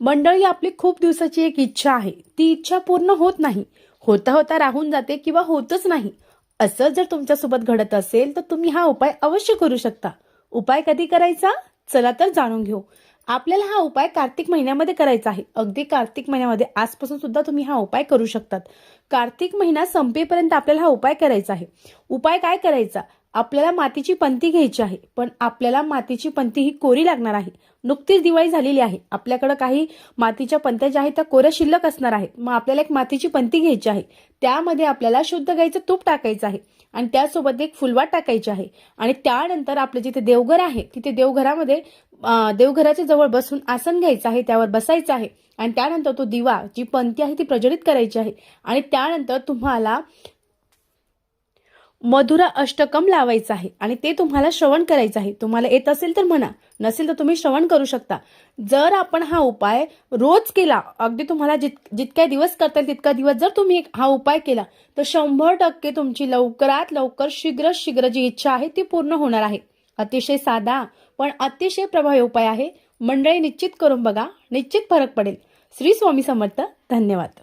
मंडळी, आपली खूप दिवसाची एक इच्छा आहे, ती इच्छा पूर्ण होत नाही, होता होता राहून जाते किंवा होतच नाही. असं जर तुमच्यासोबत घडत असेल तर तुम्ही हा उपाय अवश्य करू शकता. उपाय कधी करायचा? चला तर जाणून घेऊ. आपल्याला हा उपाय कार्तिक महिन्यामध्ये करायचा आहे. अगदी कार्तिक महिन्यामध्ये आजपासून सुद्धा तुम्ही हा उपाय करू शकतात. कार्तिक महिना संपेपर्यंत आपल्याला हा उपाय करायचा आहे. उपाय काय करायचा? आपल्याला मातीची पंती घ्यायची आहे, पण आपल्याला मातीची पंती ही कोरी लागणार आहे. नुकतीच दिवाळी झालेली आहे, आपल्याकडे काही मातीच्या पंत्या ज्या आहेत त्या कोऱ्या शिल्लक असणार आहेत. मग आपल्याला एक मातीची पंती घ्यायची आहे, त्यामध्ये आपल्याला शुद्ध गाईचं तूप टाकायचं आहे आणि त्यासोबत एक फुलवात टाकायची आहे. आणि त्यानंतर आपलं जिथे देवघर आहे तिथे देवघरामध्ये देवघराच्या जवळ बसून आसन घ्यायचं आहे, त्यावर बसायचं आहे आणि त्यानंतर तो दिवा जी पंती आहे ती प्रज्वलित करायची आहे. आणि त्यानंतर तुम्हाला मधुरा अष्टकम लावायचं आहे आणि ते तुम्हाला श्रवण करायचं आहे. तुम्हाला येत असेल तर म्हणा, नसेल तर तुम्ही श्रवण करू शकता. जर आपण हा उपाय रोज केला, अगदी तुम्हाला जितक्या दिवस करता येईल तितका दिवस जर तुम्ही हा उपाय केला तर 100% तुमची लवकरात लवकर शीघ्र जी इच्छा आहे ती पूर्ण होणार आहे. अतिशय साधा पण अतिशय प्रभावी उपाय आहे. मंडळी, निश्चित करून बघा, निश्चित फरक पडेल. श्री स्वामी समर्थ. धन्यवाद.